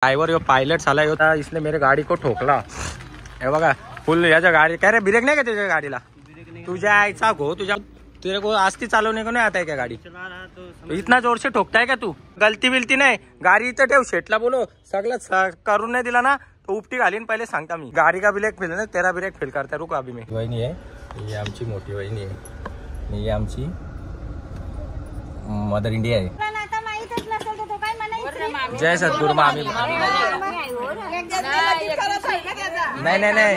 Driver यो pilot साला होता, इसने मेरे गाड़ी को ठोकला। हे बघा फुल याच्या गाडी काय रे, ब्रेक नाही का तुझ्या गाडीला? तुझ्या आईचा गो, तुझ्या तेरे को आस्ती चालवने को नहीं आता है क्या गाड़ी? तो इतना जोर से ठोकता है क्या तू? गलती बिलती नाही, गाडी इथं ठेव, शेटला बोलो सगळं करून नाही दिला ना तो उपटी घालीन पहिले सांगता मी। गाडी का ब्रेक फेल ना, तेरा ब्रेक फेल करता रुक अभी मी। वहिनी आहे, ही आमची मोठी वहिनी आहे, ही आमची मदर इंडिया आहे। जय सद्गुरु मामी। नाही नाही नाही,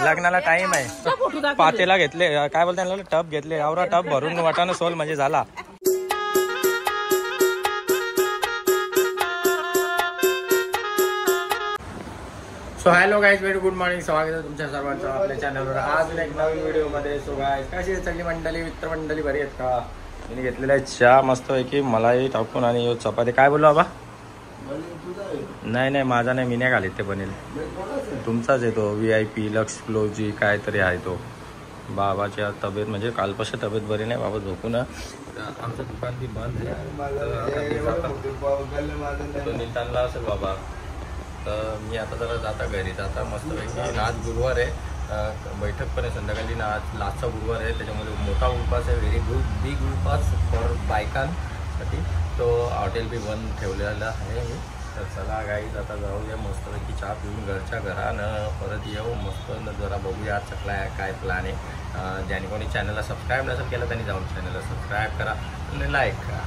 लग्नाला टाइम आहे। पातेला घेतले, काय बोलतात टब घेतले, आवरा टब भरून वाटाणं सोल म्हणजे झाला। So hello guys, very good morning, स्वागत आहे तुमच्या सर्वांचं आपल्या चॅनलवर। आज एक नवीन व्हिडिओ मध्ये। सो गाईज, कशी सगळी मंडळी, मित्रमंडळी बरी आहेत का? मी घेतलेला आहे चहा मस्त आहे की मलाई टाकून आणि चपाती। काय बोललो बाबा? नाही नाही, माझा नाही, मी नाही घालीत, ते बनेल तुमचाच आहे तो VIP लक्स फ्लोजी काहीतरी आहे तो। बाबाची तब्येत म्हणजे कालपासून तब्येत बरी नाही, बाबा झोपून आमचं दुकान बी बंद आहे, निघताना असेल बाबा। तर मी आता जरा जाता घरी जाता मस्तपैकी। आज गुरुवार आहे, बैठक पण आहे संध्याकाळी ना, आज लास्टचा गुरुवार आहे, त्याच्यामध्ये मोठा उपवास आहे, व्हेरी गुड बिग उपवास फॉर बायकांसाठी। तो हॉटेल बी बंद ठेवलेला आहे मी। तर चला गाईज, आता जाऊया मस्तपैकी चहा पिऊन घरच्या घरानं परत येऊ मस्त, जरा बघूया चकला काय प्लॅन आहे। ज्याने कोणी चॅनलला सबस्क्राईब नसेल केलं त्यांनी जाऊन चॅनलला सबस्क्राईब करा आणि लाईक करा।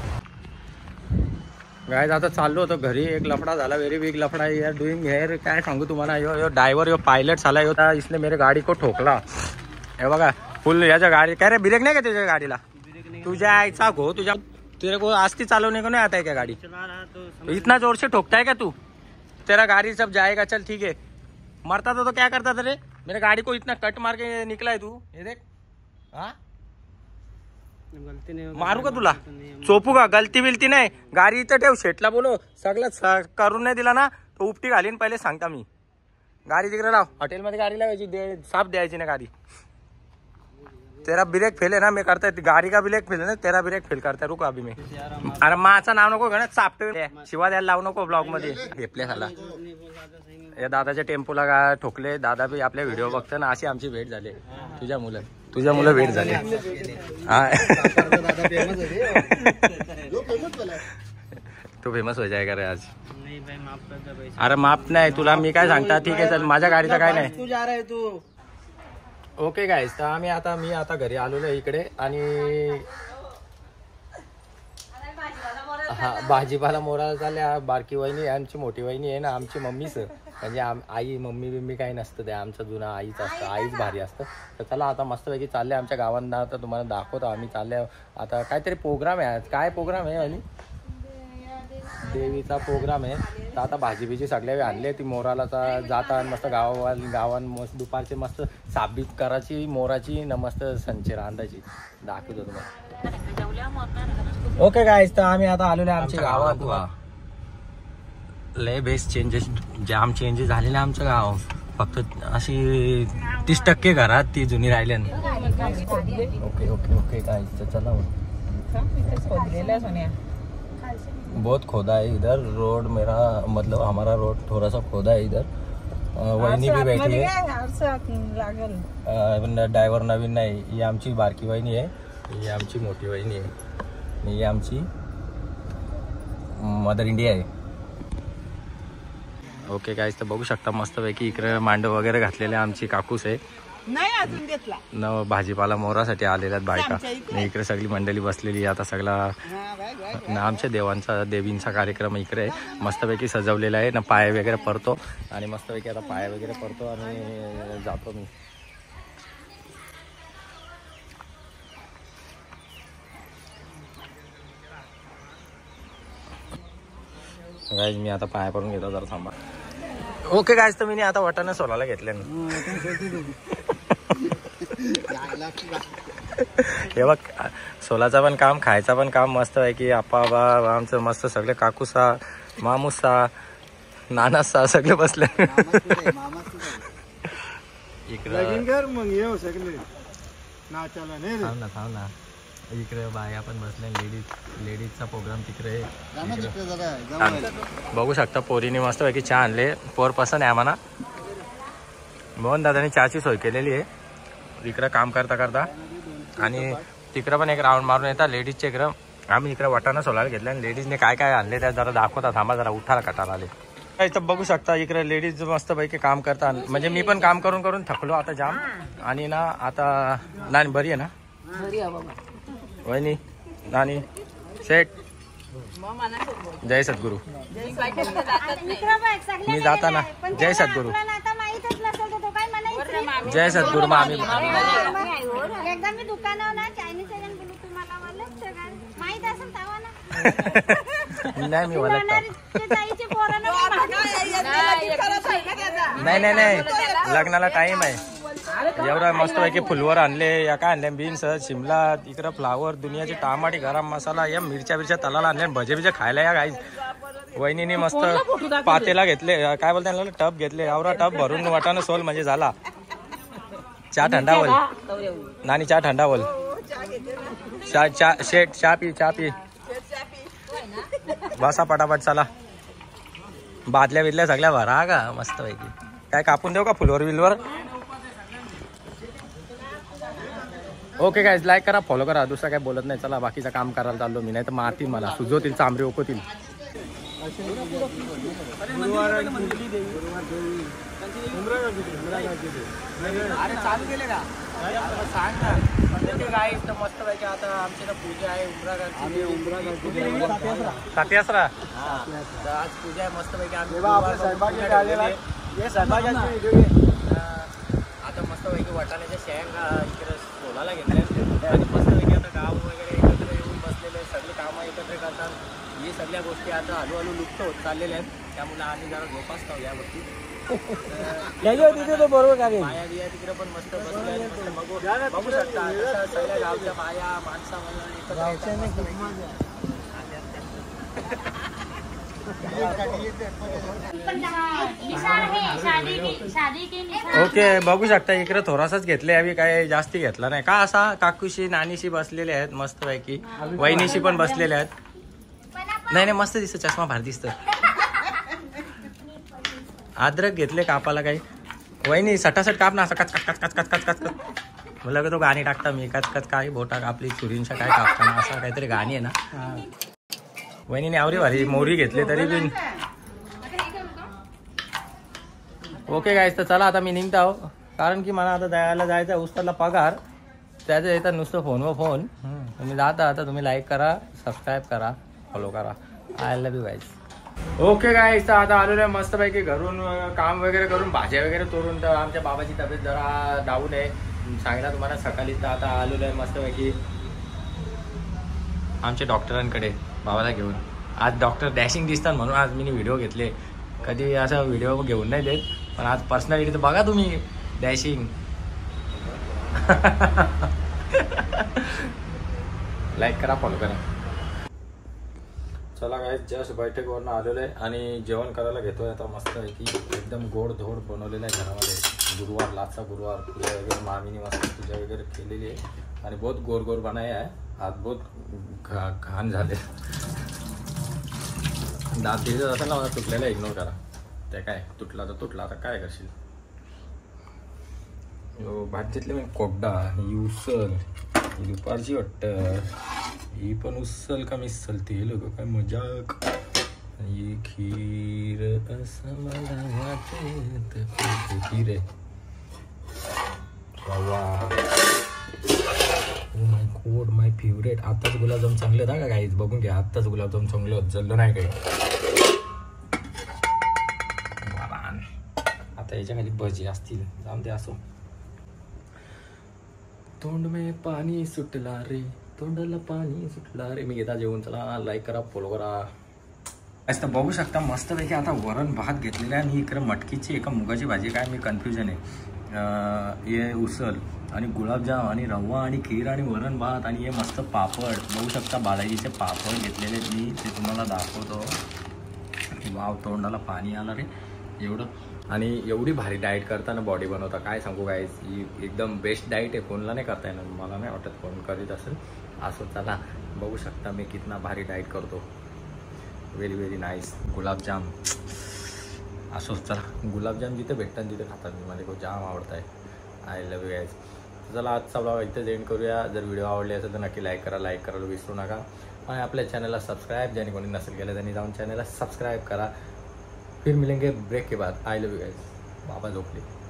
गाईज आता चाललो होतो घरी, एक लफडा झाला, व्हेरी बिग लफडा यार डुईंग हेअर। काय सांगू तुम्हाला, यो ड्रायव्हर यो पायलट साला होता, इसने मेरे गाडी को ठोकला। हे बघा फुल याच्या गाडी काय रे, ब्रेक नाही का तुझ्या गाडीला? तुझ्या आईचा गो, तुझ्या तेरे को आस्ती चालवने को नहीं आता है क्या गाड़ी? इतना जोर से ठोकता है क्या तू? तेरा गाड़ी सब जाएगा, चल ठीक है। मरता तो क्या करता था रे? मेरे गाड़ी को इतना कट मार के निकला है तू, ये देख। हाँ मारू का तुला? चोपू का? गलती बिलती नाही, गाडी इथं ठेव, शेटला बोलो सगळं करून नाही दिला ना तो उपटी घालीन पहिले सांगता मी। गाडी तिकडे लाव, हॉटेलमध्ये गाडी लावायची, साफ द्यायची ना गाडी। तेरा ब्रेक फेल है ना, मैं करता है गाड़ी का ब्रेक फेल है ना, तेरा ब्रेक फेल करता है रुक अभी मैं। अरे माचं नाव नको घेणं, चापटे शिवा द्यायला लावू नको ब्लॉग मध्ये। घेतले झाला या दादाच्या टेम्पोला का ठोकले, दादा बी आपल्या व्हिडिओ बघतो ना, अशी आमची भेट झाली। तुझ्या मुलं भेट झाली। तू फेमस हो जाएगा रे आज। अरे माफ नाही तुला, मी काय सांगता, ठीक आहे चल, माझ्या गाडीचं काय नाही। तू जा रहा है तू। ओके गाईज, तर मी आता घरी आलेलो आहे इकडे, आणि हा भाजीपाला मोराला चालल्या। बारकी वहिनी आमची मोठी वहिनी आहे ना, आमची मम्मीच म्हणजे आई मम्मी बिम्मी काही नसतं, ते आमचं जुना आईच असतं, आईच भारी असतं। तर चला आता मस्तपैकी चालले आमच्या गावांना, तर तुम्हाला दाखवतो आम्ही चालले। आता काहीतरी प्रोग्राम आहे, आज काय प्रोग्राम आहे? आणि देवीचा प्रोग्राम आहे, तर आता भाजी बिजी सगळे आणले, ती मोराला जाता मस्त गावान मस्त दुपारचे मस्त साबीत करायची मोराची न, मस्त संचे रांधायची, दाखवतो तुम्हाला। ओके गाईज, तर आम्ही आता आलेलो आहे आमच्या गावात। लय बेस्ट चेंजेस, जाम चेंजेस झालेले आमचं गाव, फक्त अशी 30% घरात ती जुनी राहिले। ओके ओके ओके गाईज, तर चला बहुत खोदा है इधर रोड, मेरा मतलब हमारा रोड थोड़ा सा खोदा है इधर। वहिनी भी बैठी है, ड्रायव्हर नवीन नाही, ही आमची बारकी वहिनी आहे, ही आमची मोठी वहिनी आहे, ही आमची मदर इंडिया आहे। ओके गाईज, तर बघू शकता मस्तपैकी इकडे मांडव वगैरे घातलेले आमची काकूस आहे, नाही अजून घेतला न भाजीपाला मोरासाठी आलेल्या बायका। इकडे सगळी मंडळी बसलेली, आता सगळा आमच्या देवींचा कार्यक्रम इकडे मस्तपैकी सजवलेला आहे ना। पाय वगैरे पडतो आणि मस्तपैकी आता पाय वगैरे पडतो आणि जातो मी। गाईज मी आता पाय पडून घेतो, जरा थांबा। ओके गाईज, तर मी आता वाटाणा सोलायला घेतले ना। हे बघ, सोलाचा पण काम, खायचा पण काम मस्त आहे की आप्पा आमचं मस्त सगळे काकूसा मामूसा नानासा सगळे बसले इकडे। थांब ना इकडे बाया पण बसल्या, लेडीजचा प्रोग्राम तिकडे. बघू शकता पोरीने मस्त पैकी चहा आणले. पोर पसंत आहे आम्हाला. मोहन दादानी चहाची सोय केलेली आहे इकडं काम करता करता. आणि तिकडं पण एक राऊंड मारून येतात लेडीजच्या इकडं. आम्ही इकडे वाटाणा सोलायला घेतलं आणि लेडीजने काय काय आणले त्या जरा दाखवता. थांबा जरा उठायला कटाला आले. इथं बघू शकता इकडे लेडीज मस्त पैकी काम करतात. म्हणजे मी पण काम करून करून थकलो आता जाम. आणि ना आता नानी बरी आहे ना वहिनी नानी शेठ जय सद्गुरू. मी जाताना जय सद्गुरू जय सद्गुरू. मग आम्ही एकदा मी दुकानावर ना चायनीज बोलू तुम्हाला माहित असेल तेव्हा ना. नाही मी ओळखतो. नाही नाही नाही लग्नाला टाइम आहे. एवढा मस्त पैकी फुलवर आणले या काय आणले बीन्स शिमला इकडं फ्लावर दुनियाचे टमाटे गरम मसाला या मिरच्या तलाला आणले. भजे बिजे खायला या गाईज. वहिनीने मस्त पातेला घेतले काय बोलते टब घेतले. एवढा टब भरून वाटाणा सोल म्हणजे झाला. चहा थंडा बोल नानी चहा थंडा बोल. शेट चहा पी बसा पटापट चला. बादल्या बिदल्या सगळ्या भरा का मस्त पैकी. काय कापून देऊ का फुलवर बिलवर. ओके गाईज लाईक करा फॉलो करा. दुसरा काय बोलत नाही. चला बाकीचं काम करायला चाललो मी. नाही तर मारतील मला सुजवतील चांबरे ओकतील. अरे चालू केले का सांग ना. मस्त पैकी आता आमची पूजा आहे सातियासरा. आज पूजा आहे मस्त पैकी. आता मस्त पैकी वाटाण्याच्या शेंगा इकडे सोलायला घेतल्या. आणि मस्त पैकी आता गाव वगैरे एकत्र येऊन बसलेले सगळे कामं एकत्र करतात. ही सगळ्या गोष्टी आता हळूहळू लुप्त होत चाललेल्या आहेत. त्यामुळे आम्ही जरा जोपासतो या गोष्टी. बरोबर बाया बिया तिकडे पण मस्त बसल्या. बघू शकता सगळ्या गावच्या बाया माणसा ओके बघू शकता इकडे थोडासाच घेतले. आम्ही काय जास्ती घेतला नाही का. असा काकूशी नानीशी बसलेले आहेत मस्त पैकी. वहिनीशी पण बसलेले आहेत. नाही नाही मस्त दिसत चष्मा भारी दिसत. अद्रक घेतले कापाला काही. वहिनी सटासट काप ना असं कच कच कच कच कच कच कच. मला का तो गाणी टाकता मी कच कच काय बोटा आपली चुरींच्या काय कापताना असं काहीतरी गाणी आहे ना. वहिनीने आवरी भारी मोरी घेतले तरी बिन. ओके गाईज तर चला आता मी निघता हो. कारण की मला आता द्यायला जायचं उस्तादला पगार. त्याचं येतात नुसतं फोनवर फोन. तुम्ही जाता आता तुम्ही लाईक करा सबस्क्राईब करा फॉलो करा. I love you guys. Okay guys तर आता आलेलो आहे मस्त पैकी घरून काम वगैरे करून भाज्या वगैरे तोडून. तर आमच्या बाबाची तब्येत जरा डाऊन आहे सांगितलं तुम्हाला सकाळी. तर आता आलेलो आहे मस्त पैकी आमच्या डॉक्टरांकडे बाबाला घेऊन. आज डॉक्टर डॅशिंग दिसतात म्हणून आज मी व्हिडिओ घेतले. कधी असा व्हिडिओ घेऊन नाही देत पण आज पर्सनॅलिटी तर बघा तुम्ही डॅशिंग. लाईक करा फॉलो करा. चला काय जस्ट बैठकीवरून आलेलो आहे आणि जेवण करायला घेतोय आता मस्त पैकी. एकदम गोड धोड बनवलेलं आहे घरामध्ये. गुरुवार लाचा गुरुवार पूजा वगैरे मामीने मस्त पूजा वगैरे केलेली आहे. आणि बहुत गोड गोड बनाया आहे. आज बहुत घाण झाले. दात दिलं असेल ना मला तुटलेला इग्नोर करा. त्या काय तुटला तर तुटला आता काय करशील. भाजीतले मी कोड्डा ही उसल ही दुपारची वाटतं. ही पण उसल का मिसल ते लोक काय मजाक. ही खीर असं मला वाटत खीर आहे रवा. Oh my God my favourite. आत्ताच गुलाबजाम चांगले होता का काहीच बघून घ्या. आत्ताच गुलाबजाम चांगले होत जल्लो नाही काही. आता याच्या खाली भजी असतील जाऊन दे असो. तोंड में पाणी सुटला रे तोंडाला पाणी सुटला रे. मी घेता जेवण. चला लाईक करा फॉलो करा. असं बघू शकता मस्तपैकी आता वरण भात घेतलेला आहे. आणि इकडे मटकीची एका मुगाची भाजी काय मी कन्फ्युजन आहे. हे उसळ आणि गुलाबजाम आणि रवा आणि खीर आणि वरण भात आणि हे मस्त पापड बघू शकता. बालाजीचे पापड घेतलेले मी ते तुम्हाला दाखवतो. वाव तोंडाला पाणी आलं रे एवढं. आणि एवढी भारी डाएट करताना बॉडी बनवता काय सांगू गाईज. ही एकदम बेस्ट डाएट आहे. कोणाला नाही करता येणार मला नाही वाटत कोण करीत असेल. असो चला बघू शकता मी कितना भारी डाईट करतो. Very very nice. गुलाबजाम असो चला, गुलाबजाम जिथे भेटतात तिथे खातात मी, मला खूप जाम आवडत आहे. I love you guys. चला आजचा ब्लॉग इथेच एंड करूया. जर व्हिडिओ आवडले असेल तर नक्की लाईक करायला विसरू नका. आणि आपल्या चॅनलला सबस्क्राईब, ज्याने कोणी नसेल केलं त्यांनी जाऊन चॅनलला सबस्क्राईब करा. फिर मिलेंगे ब्रेक के बाद. I love you guys. बाबा झोपले.